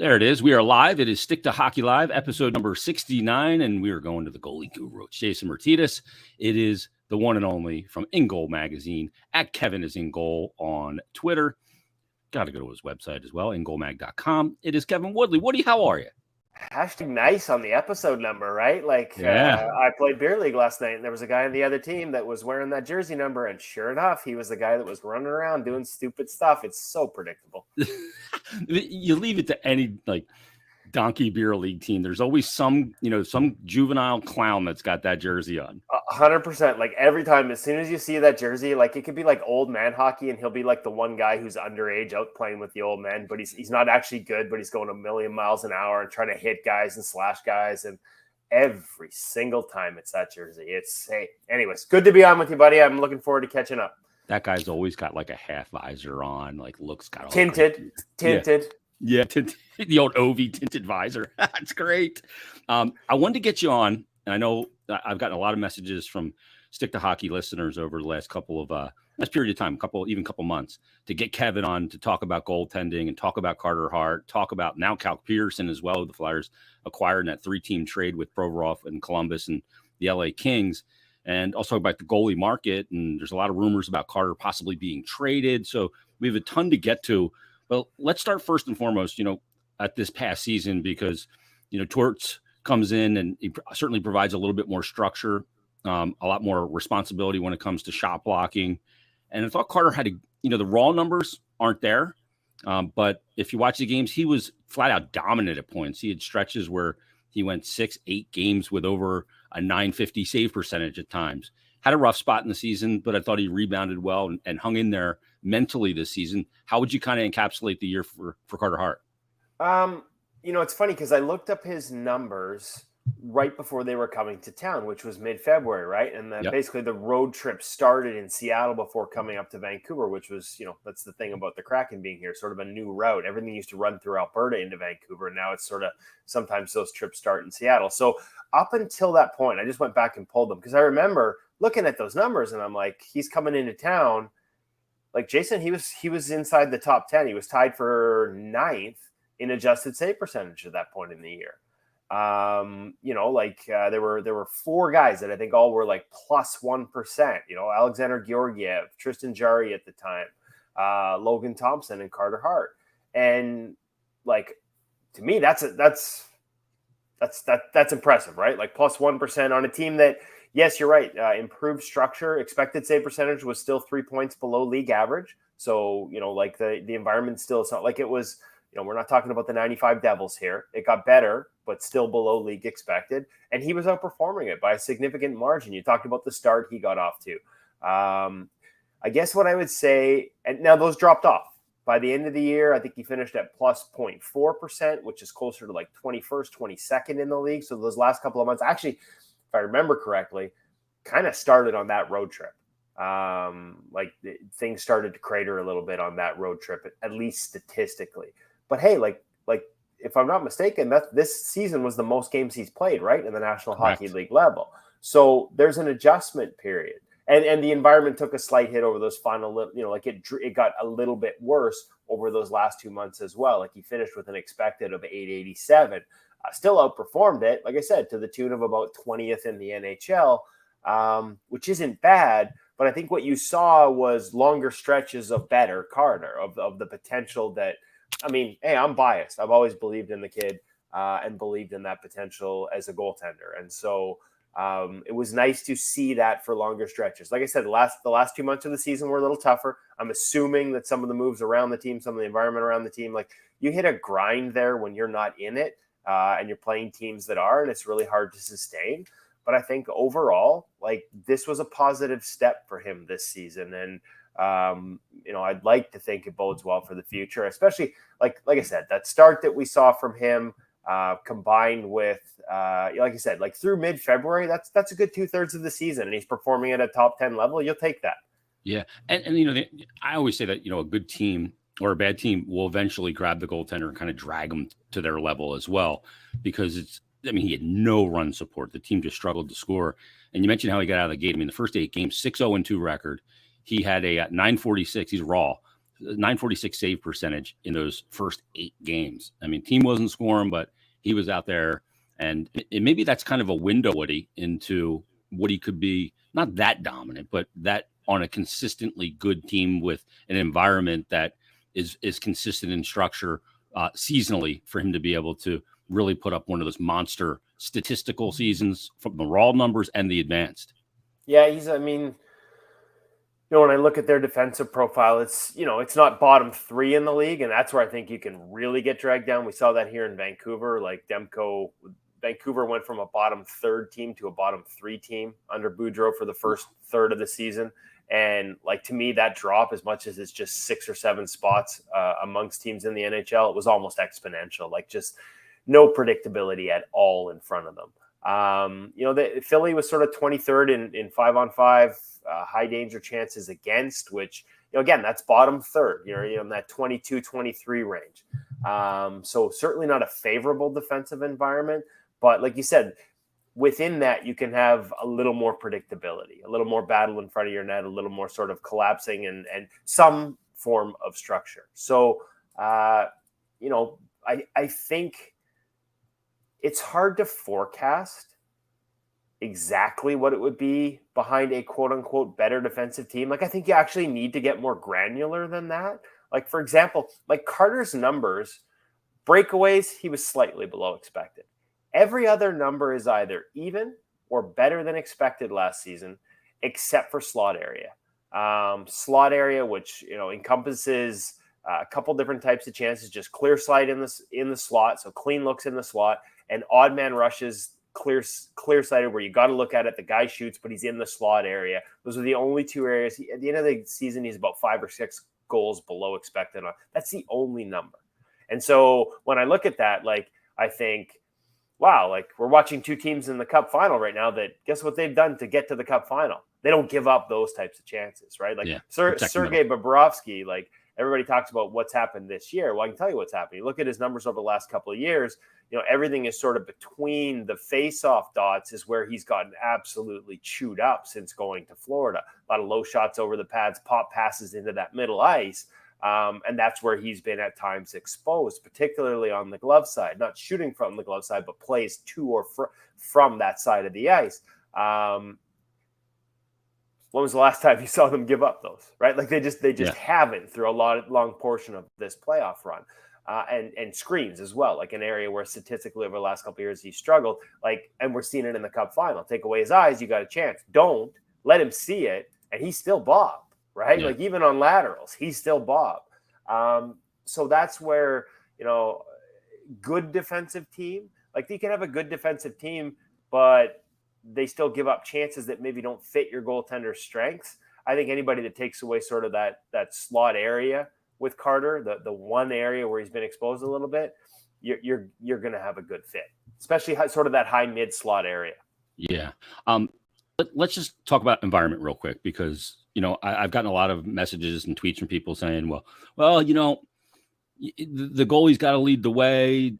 There it is. We are live. It is Stick to Hockey Live, episode number 69, and we are going to the goalie guru. It's Jason Myrtetus. It is the one and only from InGoal magazine, at Kevin is InGoal on Twitter. Got to go to his website as well, ingoalmag.com. It is Kevin Woodley. Woody, how are you? Hashtag nice on the episode number, right? I played beer league last night, and there was a guy on the other team that was wearing that jersey number, and sure enough, he was the guy that was running around doing stupid stuff. It's so predictable. You leave it to any donkey beer league team. There's always some juvenile clown that's got that jersey on. 100%. Like every time, as soon as you see that jersey, like it could be like old man hockey, and he'll be like the one guy who's underage out playing with the old men, but he's not actually good, but he's going a million miles an hour and trying to hit guys and slash guys. And every single time it's that jersey. Anyways, good to be on with you, buddy. I'm looking forward to catching up. That guy's always got like a half visor on, looks kind of tinted. Yeah, the old Ovi tinted visor. That's great. I wanted to get you on, and I know I've gotten a lot of messages from Stick to Hockey listeners over the last couple of last period of time, couple months, to get Kevin on to talk about goaltending and talk about Carter Hart, talk about now Cal Peterson as well, who the Flyers acquired in that 3-team trade with Provorov and Columbus and the LA Kings, and also about the goalie market. And there's a lot of rumors about Carter possibly being traded. So we have a ton to get to. Well, let's start first and foremost, at this past season, because, Torts comes in and he certainly provides a little bit more structure, a lot more responsibility when it comes to shot blocking. And I thought Carter had the raw numbers aren't there. But if you watch the games, he was flat out dominant at points. He had stretches where he went 6-8 games with over a .950 save percentage at times. Had a rough spot in the season, but I thought he rebounded well and hung in there mentally this season. How would you kind of encapsulate the year for Carter Hart? It's funny because I looked up his numbers right before they were coming to town, which was mid-February, right? And then basically the road trip started in Seattle before coming up to Vancouver, which was, that's the thing about the Kraken being here, sort of a new route. Everything used to run through Alberta into Vancouver. And now it's sort of sometimes those trips start in Seattle. So up until that point, I just went back and pulled them because I remember looking at those numbers and I'm like, he's coming into town. Like Jason, he was inside the top 10. He was tied for 9th in adjusted save percentage at that point in the year. There were 4 guys that I think all were like plus 1%. Alexander Georgiev, Tristan Jarry at the time, Logan Thompson, and Carter Hart. And to me, that's impressive, right? Like plus 1% on a team that. Yes, you're right. Improved structure. Expected save percentage was still 3 points below league average. So, the environment still, it's not like it was, we're not talking about the 95 Devils here. It got better, but still below league expected. And he was outperforming it by a significant margin. You talked about the start he got off to. I guess what I would say, and now those dropped off. By the end of the year, I think he finished at plus 0.4%, which is closer to 21st, 22nd in the league. So those last couple of months, actually, if I remember correctly, kind of started on that road trip. Things started to crater a little bit on that road trip, at least statistically. But hey, if I'm not mistaken, this season was the most games he's played, right, in the National Hockey League level. So there's an adjustment period, and the environment took a slight hit over those final, it got a little bit worse over those last 2 months as well. Like he finished with an expected of 887. Still outperformed it, like I said, to the tune of about 20th in the NHL, which isn't bad. But I think what you saw was longer stretches of better Carter, of the potential that, hey, I'm biased. I've always believed in the kid and believed in that potential as a goaltender. And so it was nice to see that for longer stretches. Like I said, the last 2 months of the season were a little tougher. I'm assuming that some of the moves around the team, some of the environment around the team, you hit a grind there when you're not in it. And you're playing teams that are, and it's really hard to sustain. But I think overall, this was a positive step for him this season. And, I'd like to think it bodes well for the future, especially like I said, that start that we saw from him combined with, like I said, through mid-February, that's a good 2/3 of the season. And he's performing at a top 10 level. You'll take that. Yeah. And I always say that, a good team or a bad team will eventually grab the goaltender and kind of drag them to their level as well, because he had no run support. The team just struggled to score. And you mentioned how he got out of the gate. The first 8 games, 6-0-2 record. He had a 946. He's raw. 946 save percentage in those first 8 games. I mean, team wasn't scoring, but he was out there. And maybe that's kind of a window, Woody, into what he could be, not that dominant, but that on a consistently good team with an environment that is consistent in structure seasonally for him to be able to really put up one of those monster statistical seasons from the raw numbers and the advanced. Yeah, when I look at their defensive profile, it's not bottom 3 in the league, and that's where I think you can really get dragged down. We saw that here in Vancouver. Like Vancouver went from a bottom 3rd team to a bottom 3 team under Boudreau for the first third of the season. And like, to me, that drop, as much as it's just 6 or 7 spots amongst teams in the NHL, it was almost exponential. Like, just no predictability at all in front of them. The Philly was sort of 23rd in 5-on-5 high danger chances against, which, again, that's bottom 3rd, in that 22-23 range. So certainly not a favorable defensive environment, but like you said, within that, you can have a little more predictability, a little more battle in front of your net, a little more sort of collapsing and some form of structure. So, I think it's hard to forecast exactly what it would be behind a quote unquote better defensive team. Like, I think you actually need to get more granular than that. Like, for example, like Carter's numbers, breakaways, he was slightly below expected. Every other number is either even or better than expected last season, except for slot area. Slot area, which, encompasses a couple different types of chances, just clear slide in the slot. So clean looks in the slot, and odd man rushes, clear sighted, where you got to look at it. The guy shoots, but he's in the slot area. Those are the only 2 areas. At the end of the season, he's about 5 or 6 goals below expected. That's the only number. And so when I look at that, like, I think, wow, like, we're watching 2 teams in the Cup final right now that, guess what they've done to get to the Cup final? They don't give up those types of chances, right? Like, Sergei Bobrovsky, like, everybody talks about what's happened this year. Well, I can tell you what's happened. You look at his numbers over the last couple of years, everything is sort of between the face-off dots is where he's gotten absolutely chewed up since going to Florida. A lot of low shots over the pads, pop passes into that middle ice. And that's where he's been at times exposed, particularly on the glove side, not shooting from the glove side, but plays to or from that side of the ice. When was the last time you saw them give up those, right? Like, they just haven't through a long portion of this playoff run. And screens as well, like an area where statistically over the last couple of years he struggled. Like, and we're seeing it in the Cup final. Take away his eyes, you got a chance. Don't let him see it, and he's still Bob, right? Yeah. Like, even on laterals, he's still Bob. So that's where, good defensive team. Like, you can have a good defensive team, but they still give up chances that maybe don't fit your goaltender's strengths. I think anybody that takes away sort of that slot area with Carter, the one area where he's been exposed a little bit, you're going to have a good fit, especially sort of that high mid slot area. Yeah. Let's just talk about environment real quick, because, I've gotten a lot of messages and tweets from people saying, well, the goalie's got to lead the way.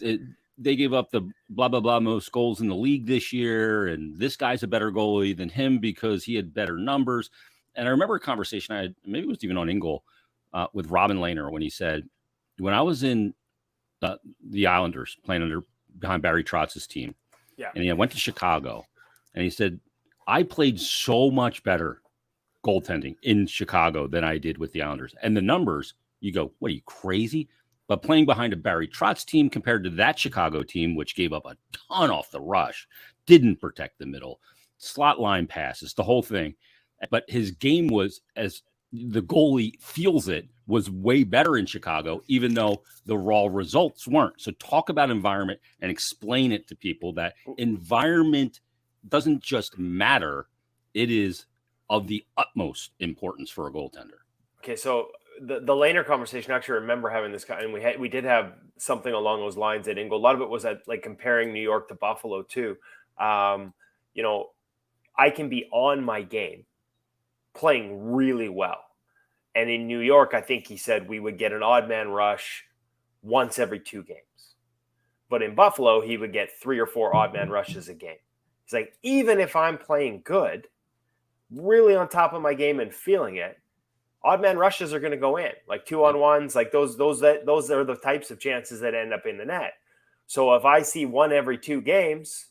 They gave up the blah, blah, blah most goals in the league this year, and this guy's a better goalie than him because he had better numbers. And I remember a conversation I had, maybe it was even on InGoal, with Robin Lehner, when he said, when I was in the Islanders playing behind Barry Trotz's team, and he went to Chicago, and he said, I played so much better goaltending in Chicago than I did with the Islanders. And the numbers, you go, what, are you crazy? But playing behind a Barry Trotz team compared to that Chicago team, which gave up a ton off the rush, didn't protect the middle, slot line passes, the whole thing. But his game was, as the goalie feels it, was way better in Chicago, even though the raw results weren't. So talk about environment and explain it to people that environment doesn't just matter. It is of the utmost importance for a goaltender. Okay, so the Lehner conversation, I actually remember having this, and we did have something along those lines at InGoal. A lot of it was like comparing New York to Buffalo too. I can be on my game, playing really well. And in New York, I think he said we would get an odd man rush once every 2 games. But in Buffalo, he would get 3 or 4 odd man rushes a game. He's like, even if I'm playing good, really on top of my game and feeling it, odd man rushes are going to go in, like 2-on-1s, like those are the types of chances that end up in the net. So if I see 1 every 2 games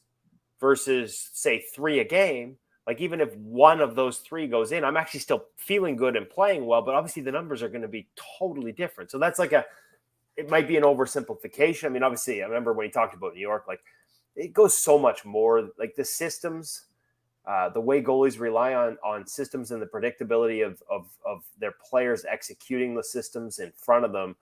versus say 3 a game, like even if 1 of those 3 goes in, I'm actually still feeling good and playing well, but obviously the numbers are going to be totally different. So that's like it might be an oversimplification. I mean, obviously I remember when he talked about New York, like it goes so much more, like the systems, the way goalies rely on systems and the predictability of their players executing the systems in front of them.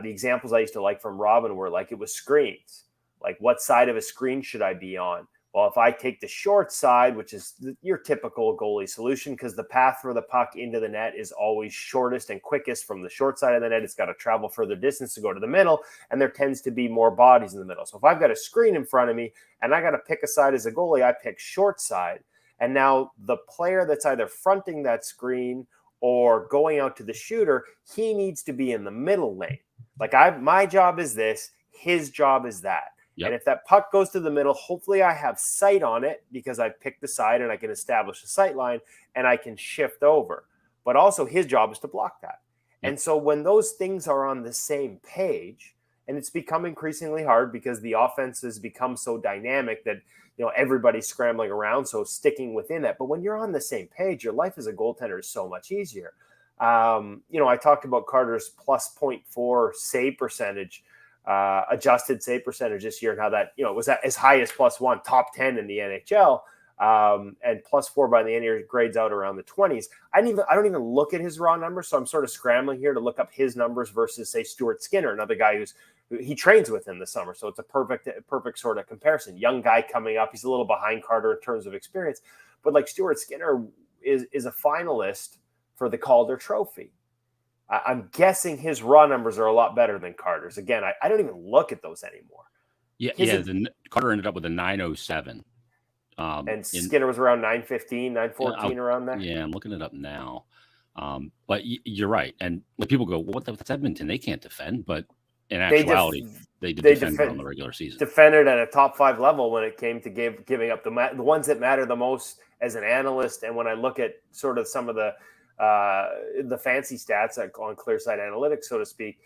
The examples I used to like from Robin were like, it was screens. Like, what side of a screen should I be on? Well, if I take the short side, which is your typical goalie solution, because the path for the puck into the net is always shortest and quickest from the short side of the net. It's got to travel further distance to go to the middle, and there tends to be more bodies in the middle. So if I've got a screen in front of me and I got to pick a side as a goalie, I pick short side. And now the player that's either fronting that screen or going out to the shooter, he needs to be in the middle lane. Like my job is this, his job is that. Yep. And if that puck goes to the middle, hopefully I have sight on it because I picked the side and I can establish a sight line and I can shift over. But also his job is to block that. Yep. And so when those things are on the same page, and it's become increasingly hard because the offense has become so dynamic that, you know, everybody's scrambling around, so sticking within that. But when you're on the same page, your life as a goaltender is so much easier. You know, I talked about Carter's plus 0.4 save percentage, adjusted save percentage this year, and how that, you know, was as high as +1, top 10 in the NHL, and +4 by the end of the year grades out around the 20s. I don't even look at his raw numbers, so I'm sort of scrambling here to look up his numbers versus, say, Stuart Skinner, another guy he trains with him this summer. So it's a perfect sort of comparison. Young guy coming up. He's a little behind Carter in terms of experience. But like Stuart Skinner is a finalist for the Calder Trophy. I'm guessing his raw numbers are a lot better than Carter's. Again, I don't even look at those anymore. Carter ended up with a 907. And Skinner was around 915, 914, around there. Yeah, I'm looking it up now. But you're right. And when people go, well, that's Edmonton. They can't defend. But in actuality, they defend on the regular season. Defended at a top 5 level when it came to giving up the ones that matter the most as an analyst. And when I look at sort of some of the fancy stats on Clearside Analytics, so to speak,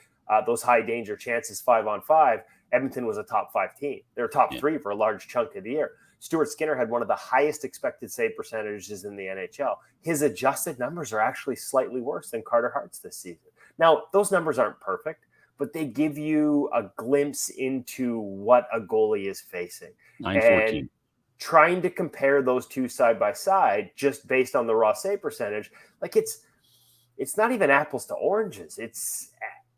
those high danger chances 5-on-5, Edmonton was a top 5 team. They were top 3 for a large chunk of the year. Stuart Skinner had one of the highest expected save percentages in the NHL. His adjusted numbers are actually slightly worse than Carter Hart's this season. Now, those numbers aren't perfect, but they give you a glimpse into what a goalie is facing. 914. And trying to compare those two side by side just based on the raw save percentage, like it's not even apples to oranges. It's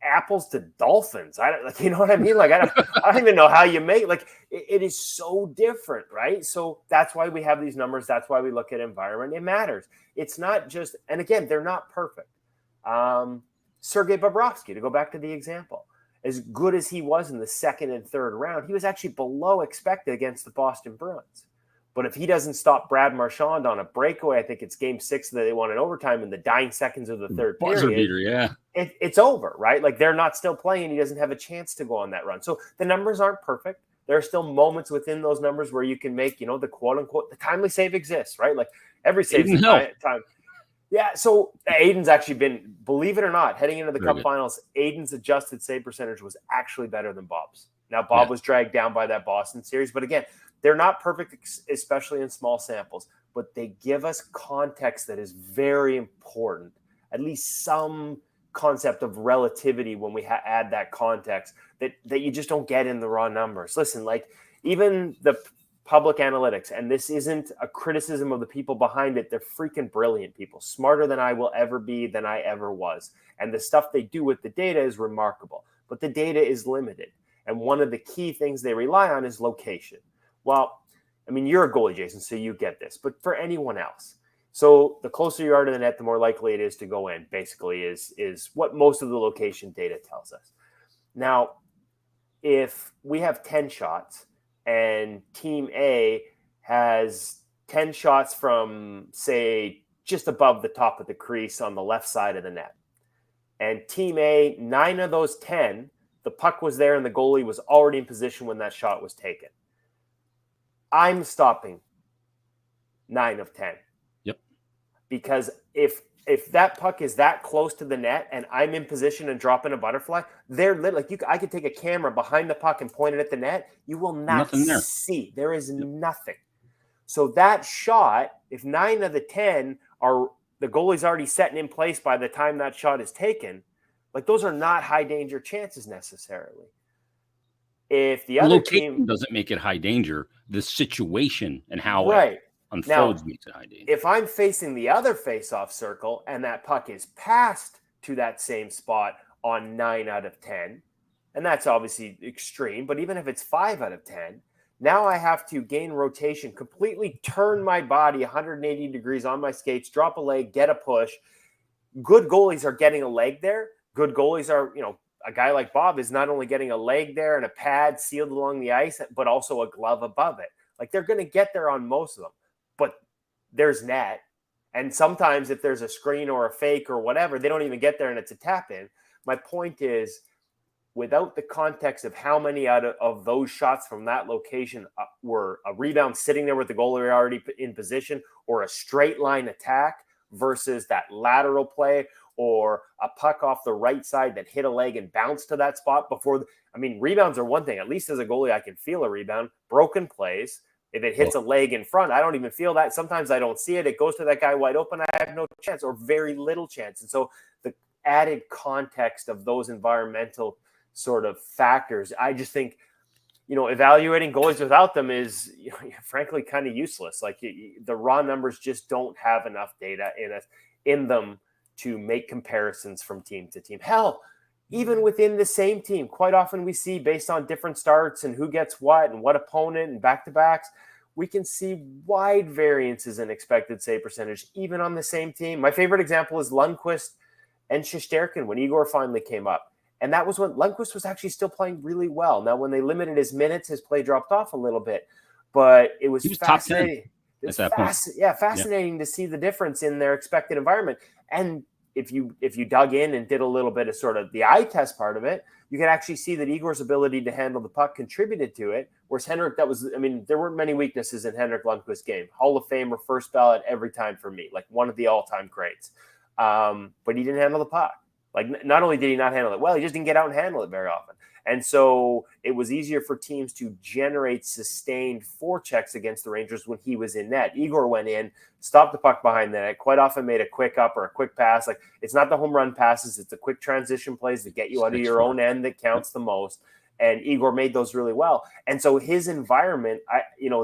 apples to dolphins. You know what I mean? Like I don't even know how you make, like it is so different, right? So that's why we have these numbers. That's why we look at environment. It matters. It's not just, and again, they're not perfect. Sergei Bobrovsky, to go back to the example, as good as he was in the second and third round, he was actually below expected against the Boston Bruins. But if he doesn't stop Brad Marchand on a breakaway, I think it's game 6 that they won in overtime in the dying seconds of the third period. Beater, yeah. It's over, right? Like they're not still playing. He doesn't have a chance to go on that run. So the numbers aren't perfect. There are still moments within those numbers where you can make, the quote unquote, the timely save exists, right? Like every save time. Yeah. So Aiden's actually been, believe it or not, heading into the Cup finals, Aiden's adjusted save percentage was actually better than Bob's. Now, Bob was dragged down by that Boston series, but again, they're not perfect, especially in small samples, but they give us context that is very important, at least some concept of relativity when we add that context that you just don't get in the raw numbers. Listen, like even the public analytics, and this isn't a criticism of the people behind it, they're freaking brilliant people, smarter than I will ever be, than I ever was. And the stuff they do with the data is remarkable, but the data is limited. And one of the key things they rely on is location. Well, I mean, you're a goalie, Jason, so you get this. But for anyone else, so the closer you are to the net, the more likely it is to go in, basically, is what most of the location data tells us. Now, if we have 10 shots and Team A has 10 shots from, say, just above the top of the crease on the left side of the net, and Team A, 9 of those 10, the puck was there and the goalie was already in position when that shot was taken. I'm stopping 9 of 10. Yep. Because if if that puck is that close to the net and I'm in position and dropping a butterfly, they're like I could take a camera behind the puck and point it at the net. You will not Nothing there. see. There is nothing. So that shot, if 9 of the 10 are the goalie's already setting in place by the time that shot is taken, like those are not high danger chances necessarily. If the other team doesn't make it high danger, the situation and how right. it unfolds makes it high danger. If I'm facing the other face-off circle and that puck is passed to that same spot on 9 out of 10, and that's obviously extreme, but even if it's 5 out of 10, now I have to gain rotation, completely turn my body 180 degrees on my skates, drop a leg, get a push. Good goalies are getting a leg there. Good goalies are, a guy like Bob is not only getting a leg there and a pad sealed along the ice, but also a glove above it. Like they're going to get there on most of them, but there's net. And sometimes if there's a screen or a fake or whatever, they don't even get there and it's a tap in. My point is, without the context of how many out of those shots from that location were a rebound sitting there with the goalie already in position or a straight line attack versus that lateral play or a puck off the right side that hit a leg and bounced to that spot before. Rebounds are one thing. At least as a goalie, I can feel a rebound. Broken plays, if it hits a leg in front, I don't even feel that. Sometimes I don't see it. It goes to that guy wide open. I have no chance or very little chance. And so the added context of those environmental sort of factors, I just think, evaluating goalies without them is, frankly, kind of useless. Like the raw numbers just don't have enough data in them to make comparisons from team to team. Hell, even within the same team, quite often we see based on different starts and who gets what and what opponent and back-to-backs, we can see wide variances in expected save percentage, even on the same team. My favorite example is Lundqvist and Shesterkin when Igor finally came up. And that was when Lundqvist was actually still playing really well. Now, when they limited his minutes, his play dropped off a little bit. But it was fascinating. It was fascinating to see the difference in their expected environment. And if you dug in and did a little bit of sort of the eye test part of it, you could actually see that Igor's ability to handle the puck contributed to it. Whereas Henrik, there weren't many weaknesses in Henrik Lundqvist's game. Hall of Famer, first ballot every time for me, like one of the all-time greats. But he didn't handle the puck. Like, not only did he not handle it well, he just didn't get out and handle it very often. And so it was easier for teams to generate sustained forechecks against the Rangers when he was in net. Igor went in, stopped the puck behind the net, quite often made a quick up or a quick pass. Like, it's not the home run passes, it's the quick transition plays that get you out of your own end that counts the most. And Igor made those really well. And so his environment,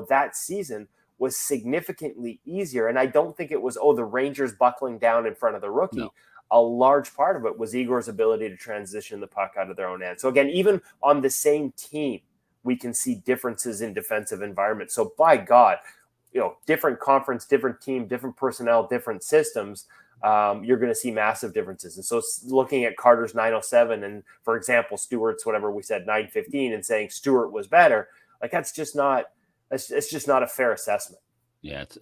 that season was significantly easier. And I don't think it was, the Rangers buckling down in front of the rookie. No. A large part of it was Igor's ability to transition the puck out of their own end. So again, even on the same team, we can see differences in defensive environment. So by God, different conference, different team, different personnel, different systems, you're going to see massive differences. And so looking at Carter's 907 and, for example, Stewart's, whatever we said, 915 and saying Stewart was better, like it's just not a fair assessment. Yeah, it's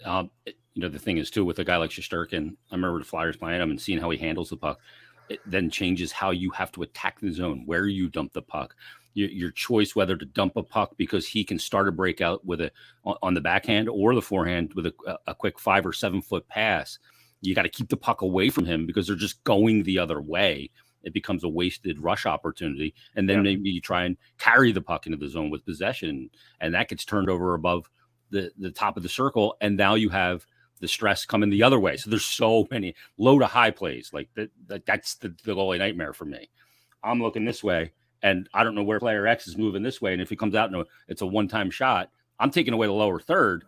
the thing is too with a guy like Shesterkin. I remember the Flyers playing him and seeing how he handles the puck. It then changes how you have to attack the zone, where you dump the puck, your choice whether to dump a puck because he can start a breakout with on the backhand or the forehand with a quick 5 or 7 foot pass. You got to keep the puck away from him because they're just going the other way. It becomes a wasted rush opportunity, and then maybe you try and carry the puck into the zone with possession, and that gets turned over above the top of the circle, and now you have the stress coming the other way. So there's so many low to high plays. Like that's the goalie nightmare for me. I'm looking this way, and I don't know where player X is moving this way, and if he comes out and it's a one-time shot, I'm taking away the lower third,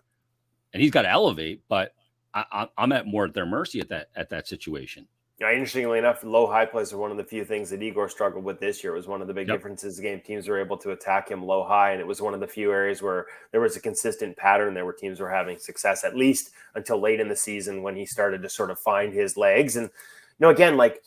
and he's got to elevate, but I'm at their mercy at that situation. Interestingly enough, low-high plays are one of the few things that Igor struggled with this year. It was one of the big differences the game. Teams were able to attack him low-high, and it was one of the few areas where there was a consistent pattern there where teams were having success, at least until late in the season when he started to sort of find his legs. And, again, like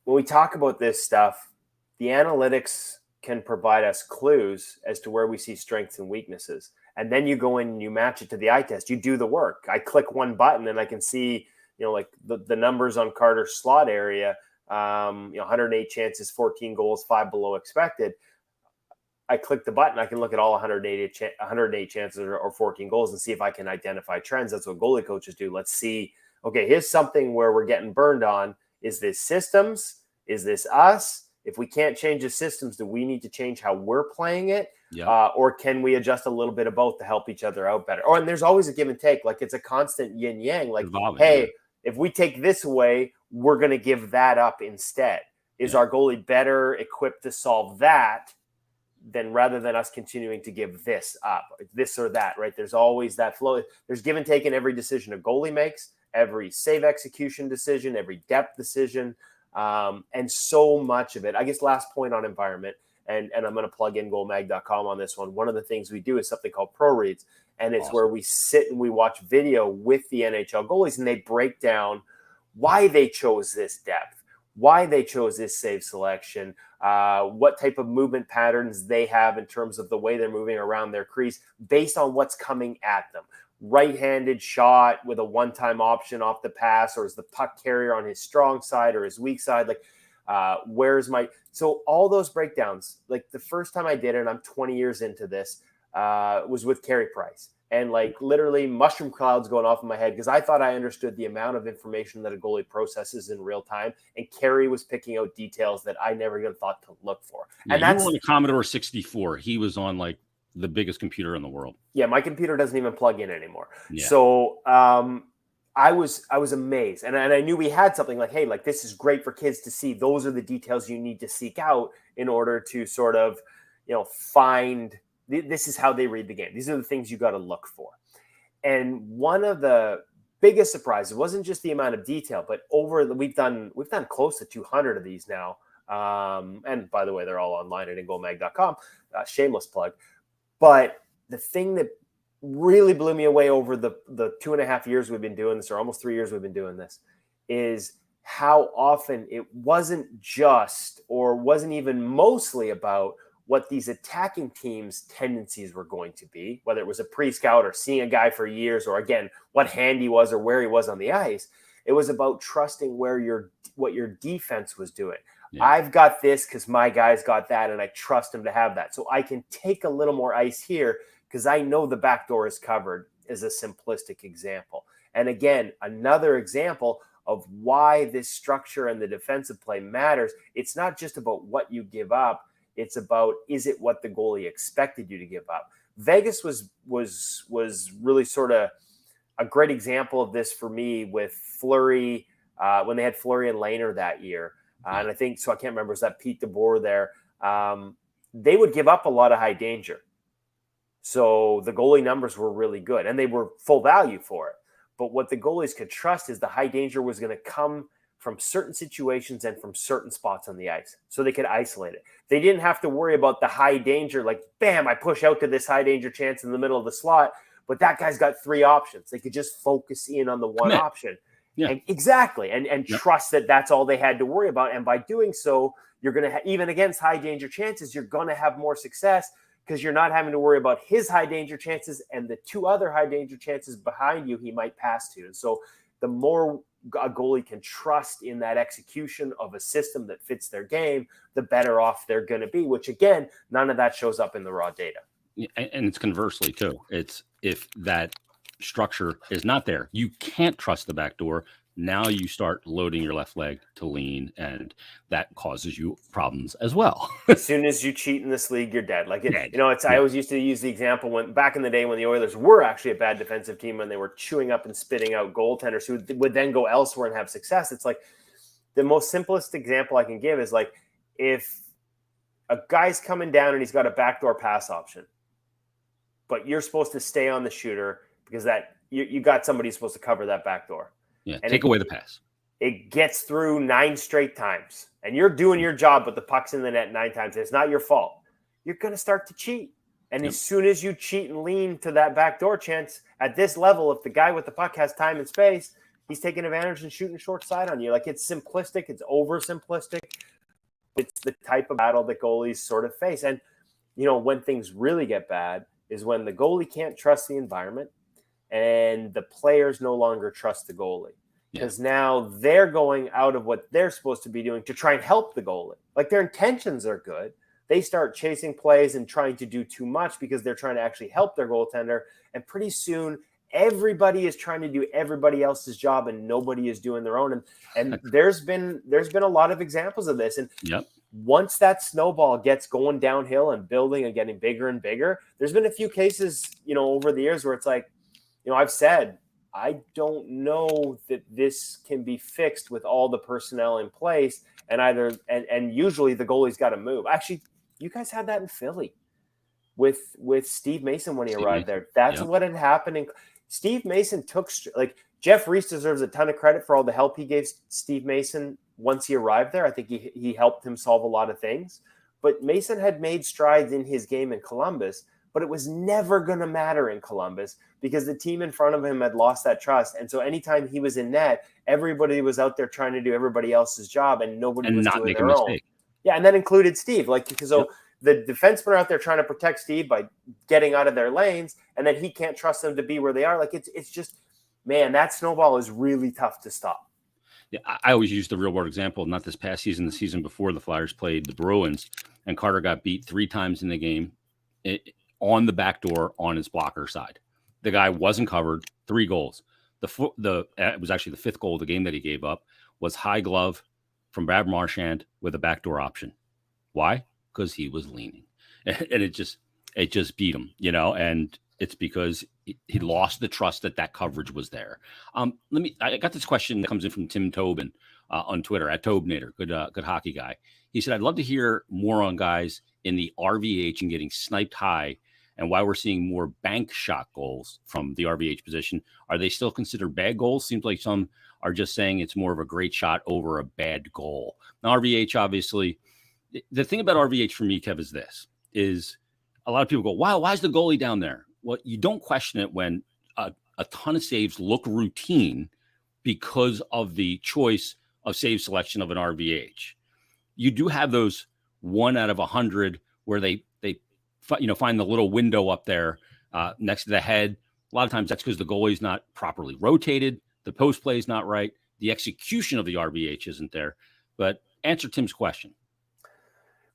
when we talk about this stuff, the analytics can provide us clues as to where we see strengths and weaknesses. And then you go in and you match it to the eye test. You do the work. I click one button and I can see like the numbers on Carter's slot area, 108 chances, 14 goals, 5 below expected. I click the button, I can look at all 108 chances or 14 goals and see if I can identify trends. That's what goalie coaches do. Let's see, okay, here's something where we're getting burned on. Is this systems? Is this us? If we can't change the systems, do we need to change how we're playing it? Yeah. Or can we adjust a little bit of both to help each other out better? And there's always a give and take. Like, it's a constant yin yang. Like, Evolving, hey, if we take this away, we're going to give that up instead. Is our goalie better equipped to solve that than rather than us continuing to give this up, this or that, right? There's always that flow. There's give and take in every decision a goalie makes, every save execution decision, every depth decision. And so much of it, I guess, last point on environment, and I'm going to plug InGoalMag.com on this one. One of the things we do is something called Pro Reads, and it's where we sit and we watch video with the NHL goalies, and they break down why they chose this depth, why they chose this save selection, what type of movement patterns they have in terms of the way they're moving around their crease based on what's coming at them. Right-handed shot with a one-time option off the pass, or is the puck carrier on his strong side or his weak side? Like, where's my... So all those breakdowns, like the first time I did it, and I'm 20 years into this, was with Carey Price. And like literally mushroom clouds going off in my head because I thought I understood the amount of information that a goalie processes in real time. And Carey was picking out details that I never even thought to look for. Yeah, and that's on the Commodore 64. He was on like the biggest computer in the world. Yeah, my computer doesn't even plug in anymore. Yeah. So I was amazed. And I knew we had something like, hey, like this is great for kids to see. Those are the details you need to seek out in order to sort of, find this is how they read the game. These are the things you got to look for. And one of the biggest surprises wasn't just the amount of detail, but we've done close to 200 of these now. And by the way, they're all online at InGoalMag.com. Shameless plug. But the thing that really blew me away over the 2.5 years we've been doing this, or almost 3 years we've been doing this, is how often it wasn't just, or wasn't even mostly about what these attacking teams' tendencies were going to be, whether it was a pre-scout or seeing a guy for years, or again, what hand he was or where he was on the ice. It was about trusting what your defense was doing. Yeah. I've got this because my guy's got that, and I trust him to have that. So I can take a little more ice here because I know the back door is covered, is a simplistic example. And again, another example of why this structure and the defensive play matters. It's not just about what you give up. It's about, is it what the goalie expected you to give up? Vegas was really sort of a great example of this for me with Fleury, when they had Fleury and Lehner that year. And I think, so I can't remember, was that Pete DeBoer there? They would give up a lot of high danger. So the goalie numbers were really good, and they were full value for it. But what the goalies could trust is the high danger was going to come from certain situations and from certain spots on the ice, so they could isolate it. They didn't have to worry about the high danger, like, bam, I push out to this high danger chance in the middle of the slot, but that guy's got 3 options. They could just focus in on the one option. Yeah. And exactly. And trust that that's all they had to worry about. And by doing so, you're going to even against high danger chances, you're going to have more success because you're not having to worry about his high danger chances and the 2 other high danger chances behind you he might pass to. And so the more a goalie can trust in that execution of a system that fits their game, the better off they're going to be, which again, none of that shows up in the raw data. And it's conversely too. It's if that structure is not there, you can't trust the back door. Now you start loading your left leg to lean, and that causes you problems as well. As soon as you cheat in this league, you're dead. Like, I always used to use the example when back in the day when the Oilers were actually a bad defensive team, when they were chewing up and spitting out goaltenders who would then go elsewhere and have success. It's like the most simplest example I can give is like if a guy's coming down and he's got a backdoor pass option, but you're supposed to stay on the shooter because that you got somebody who's supposed to cover that back door. Yeah, and take away the pass. It gets through 9 straight times, and you're doing your job, but the puck's in the net 9 times. It's not your fault. You're going to start to cheat. And as soon as you cheat and lean to that backdoor chance at this level, if the guy with the puck has time and space, he's taking advantage and shooting short side on you. Like, it's simplistic. It's oversimplistic. It's the type of battle that goalies sort of face. And, when things really get bad is when the goalie can't trust the environment and the players no longer trust the goalie. Because now they're going out of what they're supposed to be doing to try and help the goalie. Like, their intentions are good. They start chasing plays and trying to do too much because they're trying to actually help their goaltender. And pretty soon, everybody is trying to do everybody else's job and nobody is doing their own. And there's been a lot of examples of this. And once that snowball gets going downhill and building and getting bigger and bigger, there's been a few cases, over the years where it's like, I've said, I don't know that this can be fixed with all the personnel in place, and usually the goalie's got to move. Actually, you guys had that in Philly with Steve Mason when he arrived there. That's what had happened. And Steve Mason took, like, Jeff Reese deserves a ton of credit for all the help he gave Steve Mason once he arrived there. I think he helped him solve a lot of things. But Mason had made strides in his game in Columbus, but it was never going to matter in Columbus because the team in front of him had lost that trust. And so anytime he was in net, everybody was out there trying to do everybody else's job and nobody was doing their own. Yeah, and that included Steve. Like, because the defensemen are out there trying to protect Steve by getting out of their lanes, and then he can't trust them to be where they are. Like, it's just, man, that snowball is really tough to stop. Yeah, I always use the real world example, not this past season, the season before the Flyers played the Bruins, and Carter got beat 3 times in the game on the back door on his blocker side. The guy wasn't covered, 3 goals. It was actually the 5th goal of the game that he gave up, was high glove from Brad Marchand with a backdoor option. Why? Because he was leaning. And it just beat him, and it's because he lost the trust that coverage was there. I got this question that comes in from Tim Tobin on Twitter at Tobinator, good hockey guy. He said, I'd love to hear more on guys in the RVH and getting sniped high and why we're seeing more bank shot goals from the RVH position. Are they still considered bad goals? Seems like some are just saying it's more of a great shot over a bad goal. Now, RVH, obviously, the thing about RVH for me, Kev, is a lot of people go, wow, why is the goalie down there? Well, you don't question it when a ton of saves look routine because of the choice of save selection of an RVH. You do have those 1 out of 100 where they find the little window up there next to the head. A lot of times that's because the goalie's not properly rotated. The post play is not right. The execution of the RVH isn't there. But answer Tim's question.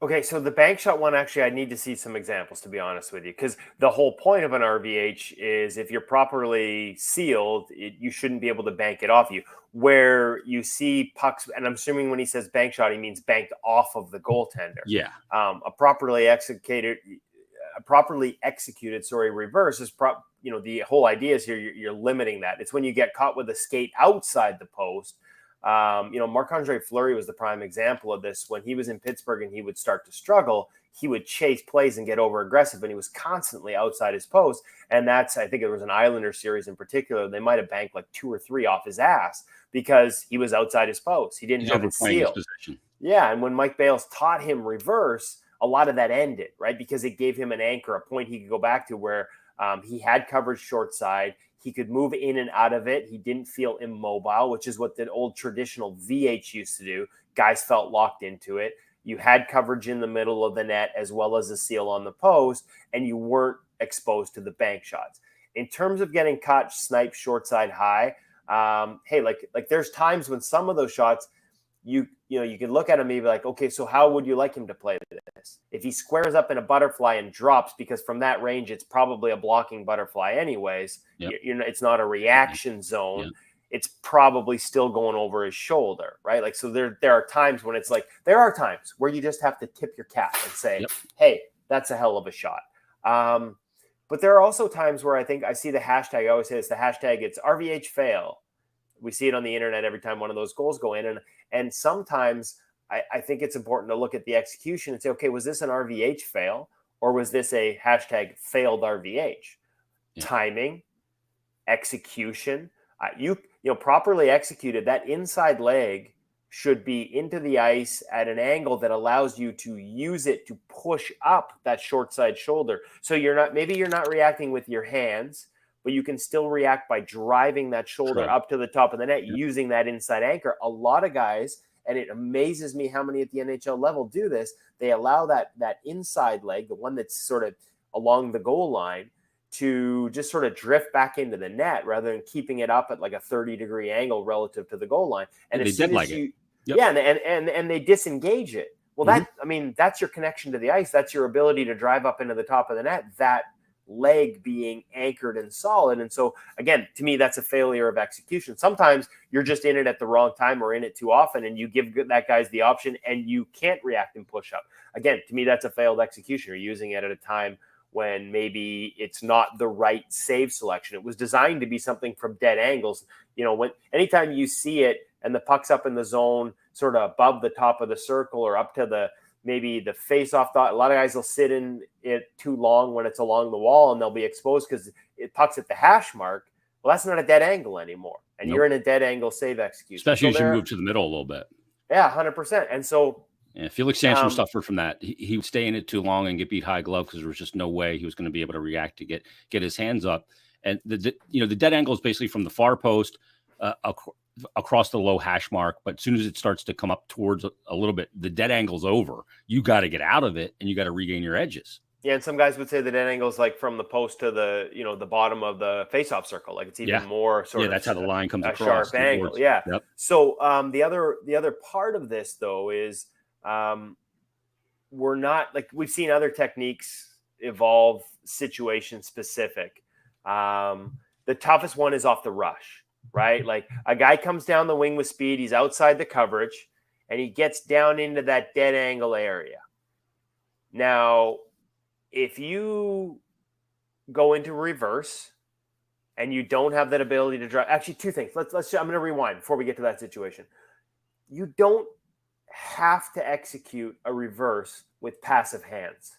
Okay, so the bank shot one, actually, I need to see some examples, to be honest with you, because the whole point of an RVH is if you're properly sealed, you shouldn't be able to bank it off you. Where you see pucks, and I'm assuming when he says bank shot, he means banked off of the goaltender. Yeah. A properly executed reverse is the whole idea is here you're limiting that. It's when you get caught with a skate outside the post. Marc-Andre Fleury was the prime example of this. When he was in Pittsburgh and he would start to struggle, he would chase plays and get over aggressive, and he was constantly outside his post. And that's, I think it was an Islander series in particular, they might have banked like 2 or 3 off his ass because he was outside his post. He didn't have it sealed. Yeah, and when Mike Bales taught him reverse, a lot of that ended, right? Because it gave him an anchor, a point he could go back to where he had coverage short side. He could move in and out of it. He didn't feel immobile, which is what the old traditional VH used to do. Guys felt locked into it. You had coverage in the middle of the net as well as a seal on the post, and you weren't exposed to the bank shots. In terms of getting caught snipe short side high, like there's times when some of those shots, you can look at him and be like, okay, so how would you like him to play this? If he squares up in a butterfly and drops, because from that range, it's probably a blocking butterfly anyways. Yep. It's not a reaction zone. Yep. It's probably still going over his shoulder, right? Like, so there are times when it's like, there are times where you just have to tip your cap and say, yep, hey, that's a hell of a shot. But there are also times where I think I see the hashtag, I always say it's the hashtag, it's RVH fail. We see it on the internet every time one of those goals go in. And sometimes I think it's important to look at the execution and say, okay, was this an RVH fail or was this a hashtag failed RVH? Yeah. Timing, execution, properly executed, that inside leg should be into the ice at an angle that allows you to use it to push up that short side shoulder. So maybe you're not reacting with your hands, but you can still react by driving that shoulder up to the top of the net, using that inside anchor. A lot of guys, and it amazes me how many at the NHL level do this, they allow that inside leg, the one that's sort of along the goal line, to just sort of drift back into the net rather than keeping it up at like a 30-degree angle relative to the goal line. And as soon as you, and they disengage it. Well, that's your connection to the ice. That's your ability to drive up into the top of the net. That leg being anchored and solid. And so, again, to me, that's a failure of execution. Sometimes you're just in it at the wrong time or in it too often, and you give that guys the option and you can't react and push up. Again, to me, that's a failed execution. You're using it at a time when maybe it's not the right save selection. It was designed to be something from dead angles. Anytime you see it and the puck's up in the zone, sort of above the top of the circle or up to maybe the face-off thought. A lot of guys will sit in it too long when it's along the wall and they'll be exposed because it pucks at the hash mark. Well, that's not a dead angle anymore. And You're in a dead angle save execution. Especially as you move to the middle a little bit. Yeah, 100%. And so Felix Sandstrom suffered from that. He would stay in it too long and get beat high glove because there was just no way he was going to be able to react to get his hands up. And the dead angle is basically from the far post across the low hash mark, but as soon as it starts to come up towards a little bit, the dead angle's over. You got to get out of it and you got to regain your edges. Yeah, and some guys would say the dead angle is like from the post to the the bottom of the face-off circle. Like it's even more sort of that's how the line comes across. Sharp angle. Yeah. Yep. So the other part of this though is we're not like we've seen other techniques evolve situation specific. The toughest one is off the rush. Right? Like a guy comes down the wing with speed, he's outside the coverage, and he gets down into that dead angle area. Now, if you go into reverse and you don't have that ability to drive, actually two things. I'm going to rewind before we get to that situation. You don't have to execute a reverse with passive hands.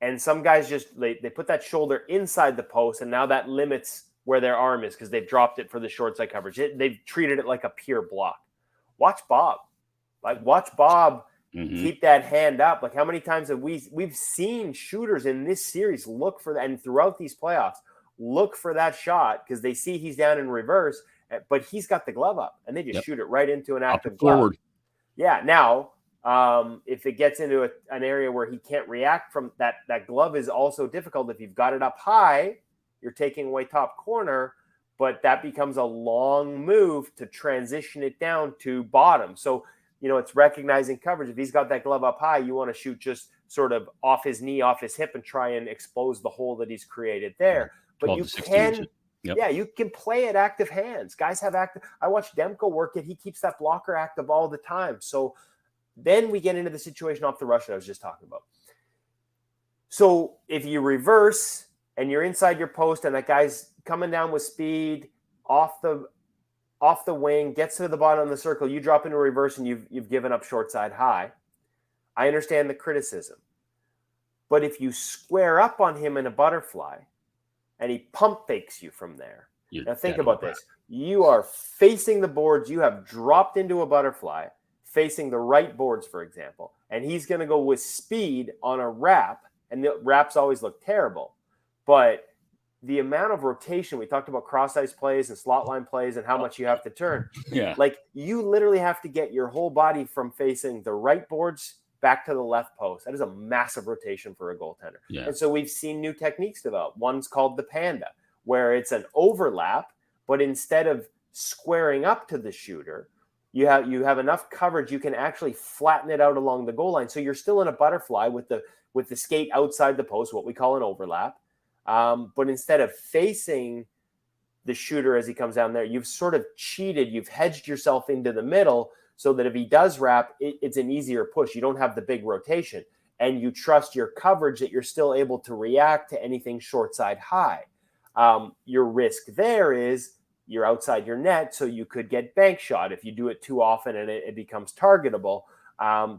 And some guys just, they put that shoulder inside the post, and now that limits where their arm is because they've dropped it for the short side coverage. They've treated it like a pure block. Watch Bob. Keep that hand up. Like how many times have we've seen shooters in this series look for that, and throughout these playoffs, look for that shot because they see he's down in reverse, but he's got the glove up, and they just shoot it right into an active glove. Forward. Yeah. Now, if it gets into an area where he can't react from that glove is also difficult. If you've got it up high, you're taking away top corner, but that becomes a long move to transition it down to bottom. So, it's recognizing coverage. If he's got that glove up high, you want to shoot just sort of off his knee, off his hip, and try and expose the hole that he's created there. But you can, you can play at active hands. Guys have active. I watch Demko work it. He keeps that blocker active all the time. So then we get into the situation off the rush that I was just talking about. So if you reverse and you're inside your post and that guy's coming down with speed off the wing, gets to the bottom of the circle, you drop into reverse and you've given up short side high. I understand the criticism. But if you square up on him in a butterfly and he pump fakes you from there, now think about this. You are facing the boards. You have dropped into a butterfly facing the right boards, for example, and he's going to go with speed on a wrap, and the wraps always look terrible. But the amount of rotation, we talked about cross ice plays and slot line plays and how much you have to turn. Yeah. Like you literally have to get your whole body from facing the right boards back to the left post. That is a massive rotation for a goaltender. Yeah. And so we've seen new techniques develop. One's called the panda, where it's an overlap, but instead of squaring up to the shooter, you have enough coverage, you can actually flatten it out along the goal line. So you're still in a butterfly with the skate outside the post, what we call an overlap. But instead of facing the shooter as he comes down there, you've sort of cheated. You've hedged yourself into the middle so that if he does wrap, it's an easier push. You don't have the big rotation, and you trust your coverage that you're still able to react to anything short side high. Your risk there is you're outside your net, so you could get bank shot if you do it too often and it becomes targetable.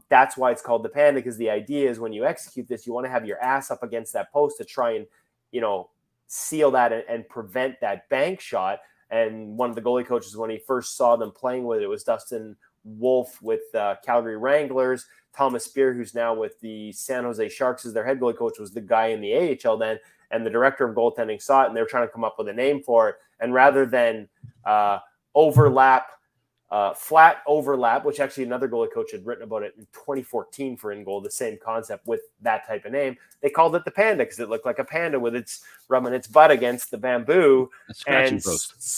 That's why it's called the panda, because the idea is when you execute this, you want to have your ass up against that post to try and seal that and prevent that bank shot. And one of the goalie coaches, when he first saw them playing with it, was Dustin Wolf with Calgary Wranglers. Thomas Spear, who's now with the San Jose Sharks as their head goalie coach, was the guy in the AHL then. And the director of goaltending saw it, and they were trying to come up with a name for it. And rather than overlap, flat overlap, which actually another goalie coach had written about it in 2014 for InGoal, the same concept with that type of name, they called it the panda because it looked like a panda with its rubbing its butt against the bamboo. And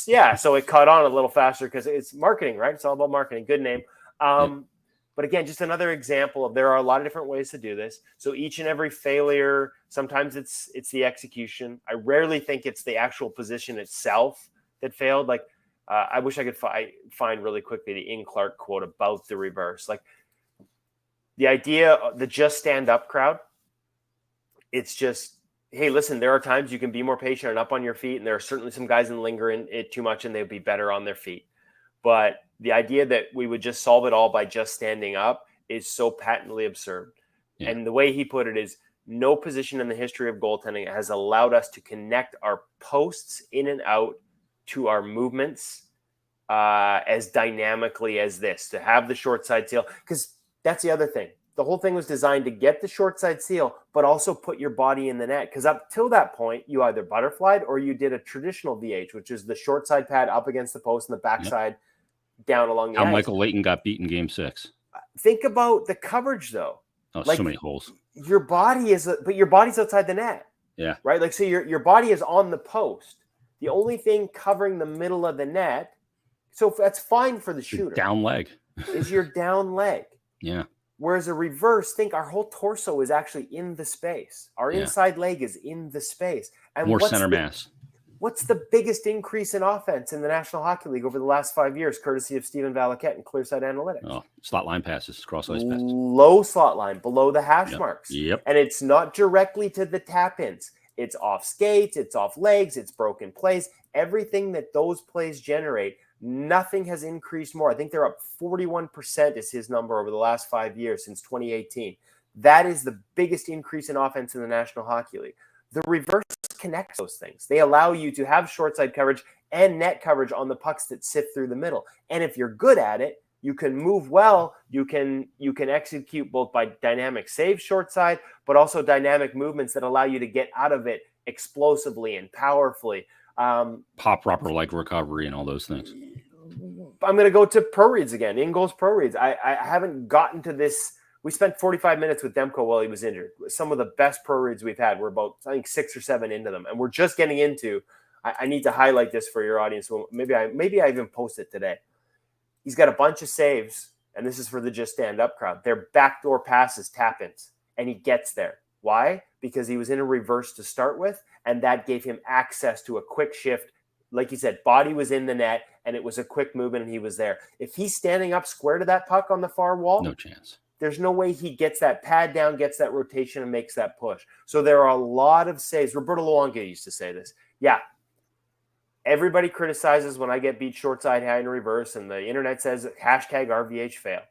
yeah, so it caught on a little faster because it's marketing, right? It's all about marketing. Good name. But But again, just another example of there are a lot of different ways to do this. So each and every failure, sometimes it's the execution. I rarely think it's the actual position itself that failed. Like I wish I could find really quickly the In Clark quote about the reverse. Like the idea, the just stand up crowd. It's just, hey, listen, there are times you can be more patient and up on your feet. And there are certainly some guys that linger in it too much and they'd be better on their feet. But the idea that we would just solve it all by just standing up is so patently absurd. Yeah. And the way he put it is no position in the history of goaltending has allowed us to connect our posts in and out to our movements as dynamically as this, to have the short side seal. Because that's the other thing. The whole thing was designed to get the short side seal, but also put your body in the net. Because up till that point, you either butterflied or you did a traditional VH, which is the short side pad up against the post and the backside down along the ice. How Michael Leighton got beat in Game 6. Think about the coverage, though. Oh, like, so many holes. Your body is, but your body's outside the net. Yeah. Right? Like, so your body is on the post. The only thing covering the middle of the net, so that's fine for the shooter. Down leg. Is your down leg. Yeah. Whereas a reverse, think our whole torso is actually in the space. Our inside leg is in the space. And more center mass. What's the biggest increase in offense in the National Hockey League over the last 5 years, courtesy of Stephen Valiquette and Clearside Analytics? Oh, slot line passes, cross ice passes. Low slot line, below the hash marks. Yep. And it's not directly to the tap-ins. It's off skates, it's off legs, it's broken plays. Everything that those plays generate, nothing has increased more. I think they're up 41% is his number over the last 5 years since 2018. That is the biggest increase in offense in the National Hockey League. The reverse connects those things. They allow you to have short side coverage and net coverage on the pucks that sift through the middle. And if you're good at it, you can move well. You can execute both by dynamic save short side, but also dynamic movements that allow you to get out of it explosively and powerfully. Pop proper leg recovery and all those things. I'm going to go to pro reads again. InGoal's pro reads. I haven't gotten to this. We spent 45 minutes with Demko while he was injured. Some of the best pro reads we've had. We're about, I think, 6 or 7 into them. And we're just getting into, I need to highlight this for your audience. Maybe I even post it today. He's got a bunch of saves, and this is for the just stand up crowd. They're backdoor passes, tap-ins, and he gets there. Why? Because he was in a reverse to start with, and that gave him access to a quick shift. Like you said, body was in the net, and it was a quick movement, and he was there. If he's standing up square to that puck on the far wall, no chance. There's no way he gets that pad down, gets that rotation, and makes that push. So there are a lot of saves. Roberto Luongo used to say this. Yeah, everybody criticizes when I get beat short side high in reverse, and the internet says hashtag RVH fail.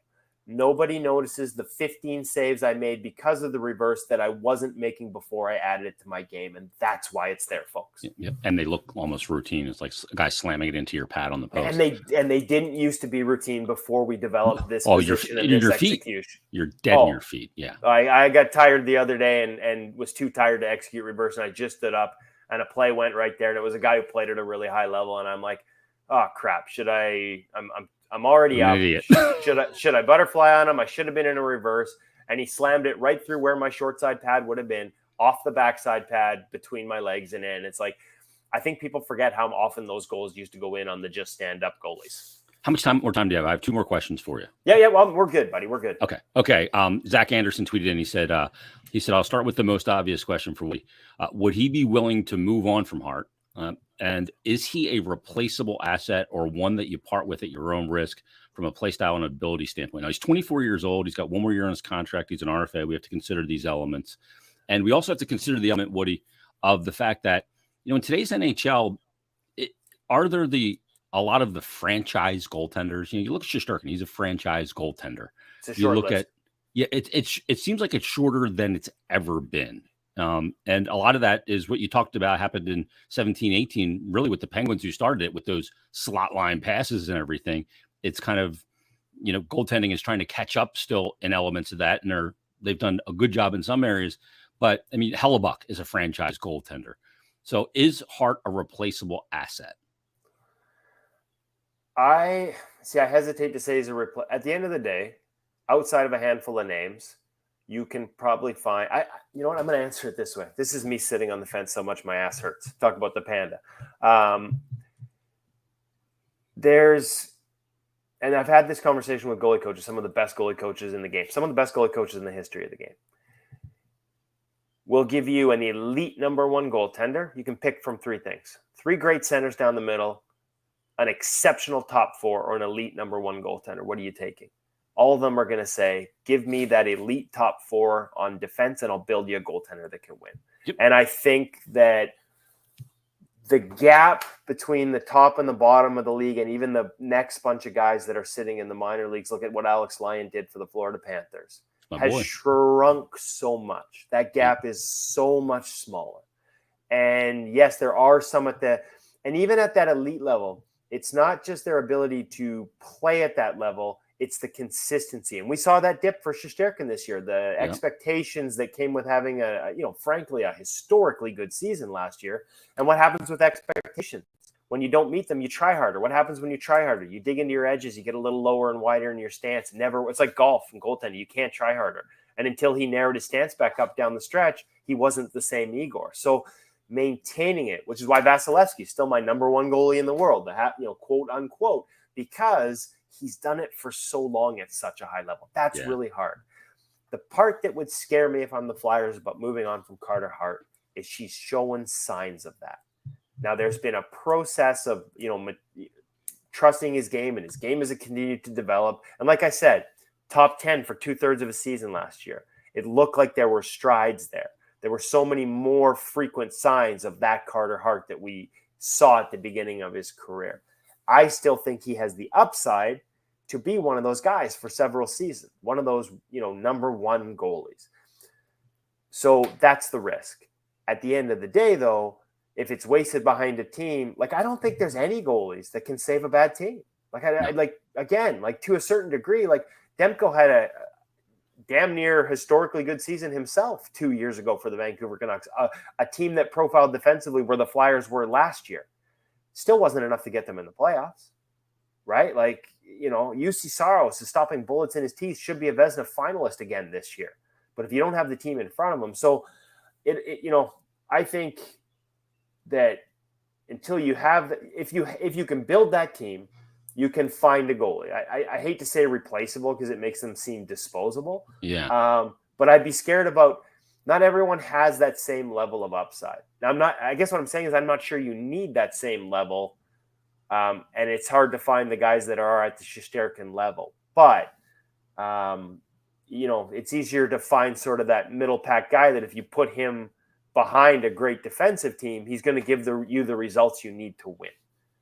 Nobody notices the 15 saves I made because of the reverse that I wasn't making before I added it to my game, and that's why it's there, folks. Yep. And they look almost routine. It's like a guy slamming it into your pad on the post. And they didn't used to be routine before we developed this position and your this feet. execution. You're dead in your feet. Yeah. I got tired the other day and was too tired to execute reverse, and I just stood up, and a play went right there, and it was a guy who played at a really high level, and I'm like, oh crap, I'm already up. Should I butterfly on him? I should have been in a reverse. And he slammed it right through where my short side pad would have been, off the backside pad between my legs and in. It's like, I think people forget how often those goals used to go in on the just stand up goalies. How much more time do you have? I have 2 more questions for you. Yeah. Well, we're good, buddy. We're good. Okay. Zach Anderson tweeted in. He said, I'll start with the most obvious question for Woody. Would he be willing to move on from Hart? And is he a replaceable asset or one that you part with at your own risk from a play style and ability standpoint? Now, he's 24 years old. He's got 1 more year on his contract. He's an RFA. We have to consider these elements. And we also have to consider the element, Woody, of the fact that, in today's NHL, are there a lot of the franchise goaltenders? You look at Shesterkin. He's a franchise goaltender. It's a short list. It seems like it's shorter than it's ever been. And a lot of that is what you talked about happened in 17-18, really with the Penguins who started it with those slot line passes and everything. It's kind of, goaltending is trying to catch up still in elements of that. And they've done a good job in some areas, but I mean, Hellebuck is a franchise goaltender. So is Hart a replaceable asset? I hesitate to say he's at the end of the day, outside of a handful of names, you can probably find, you know what, I'm going to answer it this way. This is me sitting on the fence so much my ass hurts. Talk about the panda. and I've had this conversation with goalie coaches, some of the best goalie coaches in the game, some of the best goalie coaches in the history of the game. We'll give you an elite number one goaltender. You can pick from three things: 3 great centers down the middle, an exceptional top 4, or an elite number one goaltender. What are you taking? All of them are going to say, give me that elite top 4 on defense, and I'll build you a goaltender that can win. Yep. And I think that the gap between the top and the bottom of the league, and even the next bunch of guys that are sitting in the minor leagues, look at what Alex Lyon did for the Florida Panthers, has shrunk so much. That gap is so much smaller. And yes, there are some and even at that elite level, it's not just their ability to play at that level, it's the consistency. And we saw that dip for Shesterkin this year. The expectations that came with having frankly, a historically good season last year. And what happens with expectations? When you don't meet them, you try harder. What happens when you try harder? You dig into your edges, you get a little lower and wider in your stance. It's like golf and goaltending. You can't try harder. And until he narrowed his stance back up down the stretch, he wasn't the same Igor. So maintaining it, which is why Vasilevsky is still my number one goalie in the world, quote unquote, because he's done it for so long at such a high level. That's really hard. The part that would scare me if I'm the Flyers about moving on from Carter Hart is she's showing signs of that. Now, there's been a process of, trusting his game, and his game has continued to develop. And like I said, top 10 for 2/3 of a season last year. It looked like there were strides there. There were so many more frequent signs of that Carter Hart that we saw at the beginning of his career. I still think he has the upside to be one of those guys for several seasons, one of those, number one goalies. So that's the risk. At the end of the day, though, if it's wasted behind a team, I don't think there's any goalies that can save a bad team. To a certain degree, Demko had a damn near historically good season himself 2 years ago for the Vancouver Canucks, a team that profiled defensively where the Flyers were last year. Still wasn't enough to get them in the playoffs, right? UC Saros is stopping bullets in his teeth, should be a Vezina finalist again this year. But if you don't have the team in front of him, so I think that until you have, if you can build that team, you can find a goalie. I hate to say replaceable because it makes them seem disposable. Yeah. But I'd be scared about, not everyone has that same level of upside. Now, I guess what I'm saying is I'm not sure you need that same level. And it's hard to find the guys that are at the Shesterkin level. But, it's easier to find sort of that middle pack guy that if you put him behind a great defensive team, he's going to give you the results you need to win.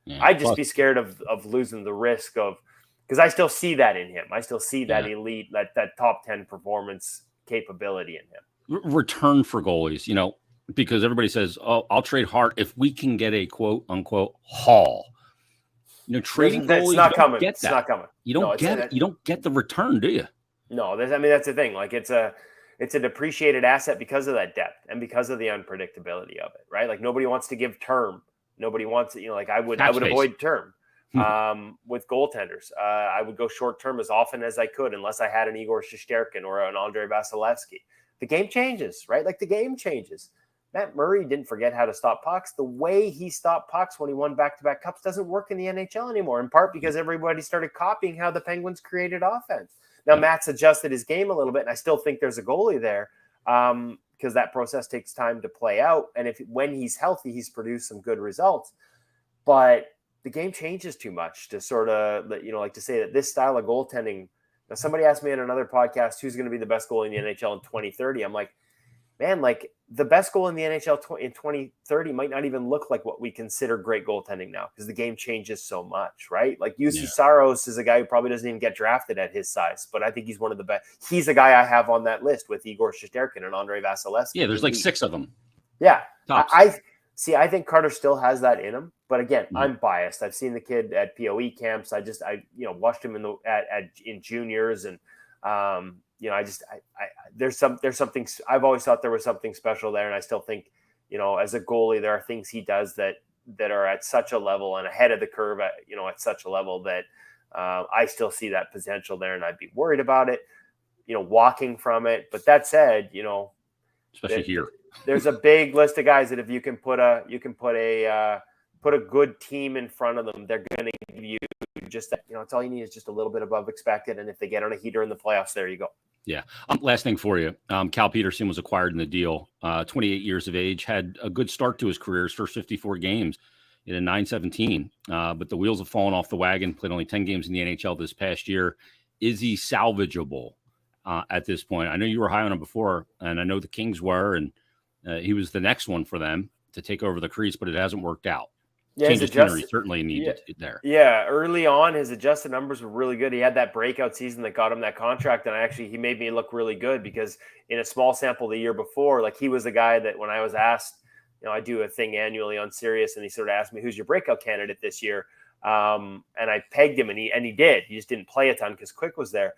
Yeah, I'd just be scared of losing the risk of, because I still see that in him. I still see that elite, that top 10 performance capability in him. Return for goalies, because everybody says, "Oh, I'll trade Hart if we can get a quote unquote haul." Trading goalies, not coming. It's not coming. You don't get it. You don't get the return, do you? No, that's the thing. It's a depreciated asset because of that depth and because of the unpredictability of it, right? Nobody wants to give term. Nobody wants it. I would avoid term with goaltenders. I would go short term as often as I could, unless I had an Igor Shesterkin or an Andrei Vasilevsky. The game changes, right? The game changes. Matt Murray didn't forget how to stop pucks. The way he stopped pucks when he won back-to-back cups doesn't work in the NHL anymore, in part because everybody started copying how the Penguins created offense. Now, Matt's adjusted his game a little bit, and I still think there's a goalie there because that process takes time to play out. And when he's healthy, he's produced some good results. But the game changes too much to sort of, to say that this style of goaltending. Now, somebody asked me in another podcast, who's going to be the best goalie in the NHL in 2030? I'm like, man, the best goal in the NHL in 2030 might not even look like what we consider great goaltending now because the game changes so much, right? UC Saros is a guy who probably doesn't even get drafted at his size, but I think he's one of the best. He's a guy I have on that list with Igor Shesterkin and Andrei Vasilevsky. Yeah, there's 6 of them. Yeah. I think Carter still has that in him, but again, I'm biased. I've seen the kid at POE camps. I watched him in juniors and there's something. I've always thought there was something special there, and I still think, as a goalie, there are things he does that are at such a level and ahead of the curve at such a level that I still see that potential there, and I'd be worried about it, walking from it. But that said, especially here, there's a big list of guys that if you can put a good team in front of them, they're going to give you just that, it's all you need is just a little bit above expected. And if they get on a heater in the playoffs, there you go. Yeah. Last thing for you. Cal Peterson was acquired in the deal. 28 years of age, had a good start to his career, his first 54 games in a 9-17. But the wheels have fallen off the wagon, played only 10 games in the NHL this past year. Is he salvageable at this point? I know you were high on him before, and I know the Kings were, and he was the next one for them to take over the crease, but it hasn't worked out. Yeah, Change of scenery certainly needed there. Yeah, early on, his adjusted numbers were really good. He had that breakout season that got him that contract, and he made me look really good because in a small sample the year before, like he was the guy that when I was asked, I do a thing annually on Sirius, and he sort of asked me, "Who's your breakout candidate this year?" And I pegged him, and he did. He just didn't play a ton because Quick was there,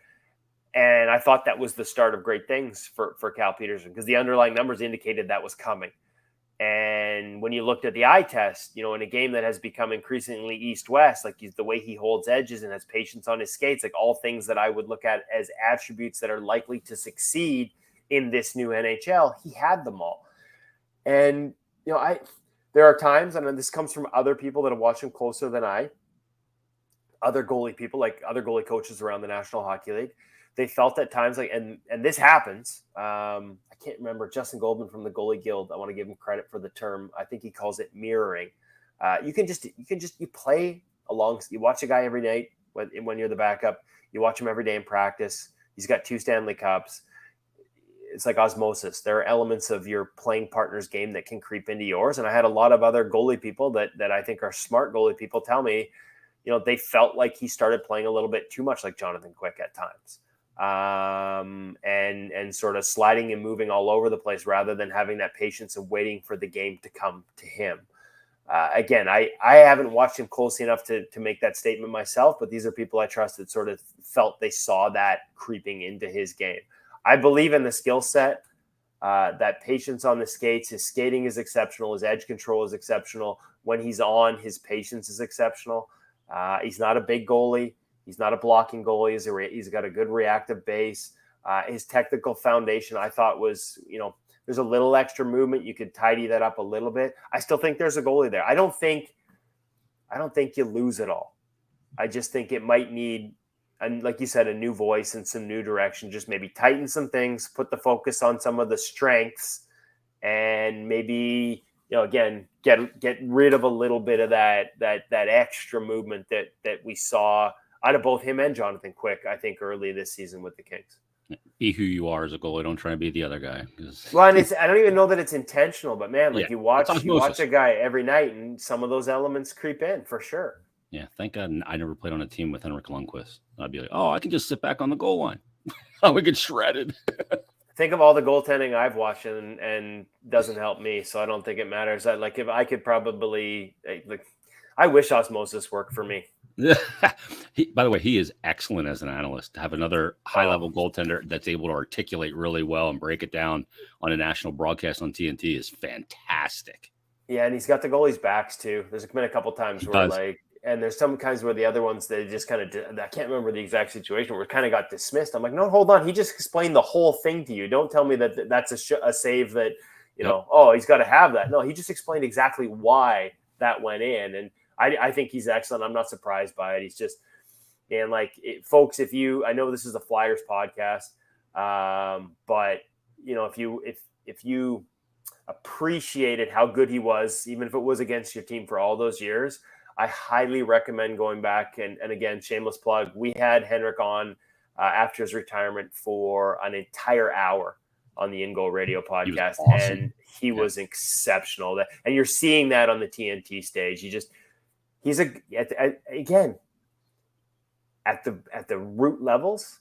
and I thought that was the start of great things for Cal Peterson because the underlying numbers indicated that was coming. And when you looked at the eye test, in a game that has become increasingly east-west, like the way he holds edges and has patience on his skates, like all things that I would look at as attributes that are likely to succeed in this new NHL, he had them all. And, there are times, and this comes from other people that have watched him closer than I, other goalie people, like other goalie coaches around the National Hockey League, they felt at times like, and this happens, I can't remember, Justin Goldman from the Goalie Guild. I want to give him credit for the term. I think he calls it mirroring. You play along. You watch a guy every night when you're the backup. You watch him every day in practice. He's got 2 Stanley Cups. It's like osmosis. There are elements of your playing partner's game that can creep into yours. And I had a lot of other goalie people that I think are smart goalie people tell me, they felt like he started playing a little bit too much like Jonathan Quick at times. And sort of sliding and moving all over the place rather than having that patience of waiting for the game to come to him. Again, I haven't watched him closely enough to make that statement myself, but these are people I trust that sort of felt they saw that creeping into his game. I believe in the skill set, that patience on the skates. His skating is exceptional. His edge control is exceptional. When he's on, his patience is exceptional. He's not a big goalie. He's not a blocking goalie. He's got a good reactive base. His technical foundation, I thought, was, there's a little extra movement. You could tidy that up a little bit. I still think there's a goalie there. I don't think you lose it all. I just think it might need, and like you said, a new voice and some new direction. Just maybe tighten some things, put the focus on some of the strengths, and maybe, again, get rid of a little bit of that extra movement that we saw out of both him and Jonathan Quick, I think, early this season with the Kings. Be who you are as a goalie. Don't try to be the other guy. Well, and I don't even know that it's intentional, but man, like you watch a guy every night, and some of those elements creep in for sure. Yeah, thank God I never played on a team with Henrik Lundqvist. I'd be like, I can just sit back on the goal line. We get shredded. Think of all the goaltending I've watched and doesn't help me, so I don't think it matters. If I could probably I wish osmosis worked for me. By the way, he is excellent as an analyst. To have another high-level goaltender that's able to articulate really well and break it down on a national broadcast on TNT is fantastic. Yeah, and he's got the goalies' backs too. There's been a couple times and there's some kinds where the other ones they just kind of, I can't remember the exact situation where it kind of got dismissed. I'm like, no, hold on. He just explained the whole thing to you. Don't tell me that that's a save that, he's got to have that. No, he just explained exactly why that went in. And I think he's excellent. I'm not surprised by it. He's just, and folks, I know this is a Flyers podcast, but if you appreciated how good he was, even if it was against your team for all those years, I highly recommend going back. And again, shameless plug. We had Henrik on after his retirement for an entire hour on the InGoal radio podcast. He was awesome. And he was exceptional. And you're seeing that on the TNT stage. He's again, at the root levels,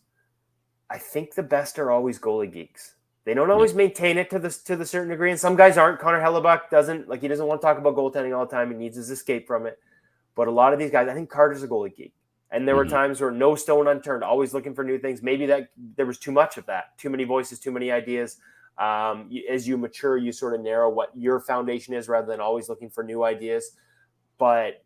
I think the best are always goalie geeks. They don't always maintain it to the certain degree. And some guys aren't. Connor Hellebuck he doesn't want to talk about goaltending all the time. He needs his escape from it. But a lot of these guys, I think Carter's a goalie geek. And there were times where no stone unturned, always looking for new things. Maybe that there was too much of that, too many voices, too many ideas. As you mature, you sort of narrow what your foundation is rather than always looking for new ideas. But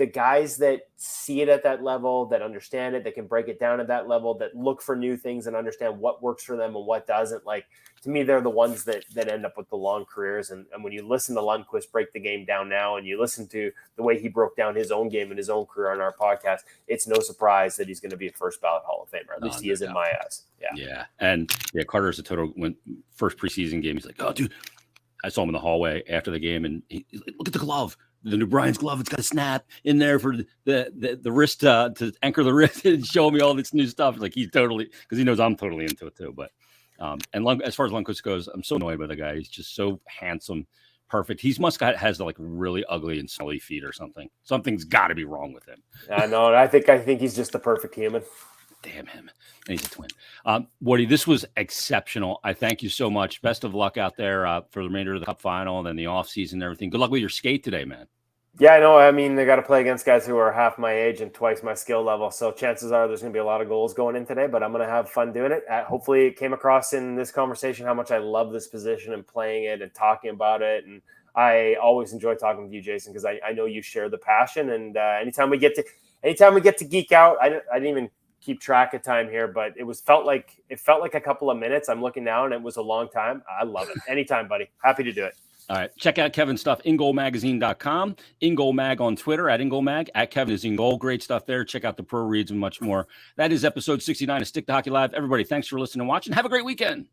the guys that see it at that level, that understand it, that can break it down at that level, that look for new things and understand what works for them and what doesn't, like, to me, they're the ones that end up with the long careers. And when you listen to Lundqvist break the game down now, and you listen to the way he broke down his own game and his own career on our podcast, it's no surprise that he's going to be a first ballot Hall of Famer. At least he is in my eyes. Yeah. And Carter's a total first preseason game. He's like, oh, dude, I saw him in the hallway after the game, and he's like, look at the glove. The new Brian's glove. It's got a snap in there for the wrist to anchor the wrist and show me all this new stuff. Like, he's totally, because he knows I'm totally into it too. But as far as Lundqvist goes, I'm so annoyed by the guy. He's just so handsome, perfect. He has like really ugly and smelly feet or something. Something's got to be wrong with him. I know. I think he's just the perfect human. Damn him. And he's a twin. Woody, this was exceptional. I thank you so much. Best of luck out there for the remainder of the Cup final and then the offseason and everything. Good luck with your skate today, man. Yeah, I know. I mean, they got to play against guys who are half my age and twice my skill level. So chances are there's going to be a lot of goals going in today, but I'm going to have fun doing it. Hopefully it came across in this conversation how much I love this position and playing it and talking about it. And I always enjoy talking with you, Jason, because I know you share the passion. And anytime we get to geek out, I didn't even keep track of time here, but it felt like a couple of minutes. I'm looking now, and it was a long time. I love it. Anytime, buddy. Happy to do it. All right. Check out Kevin's stuff, InGoalMagazine.com, InGoal Mag on Twitter, at InGoal Mag, at Kevin is InGoal. Great stuff there. Check out the pro reads and much more. That is episode 69 of Stick to Hockey Live. Everybody, thanks for listening and watching. Have a great weekend.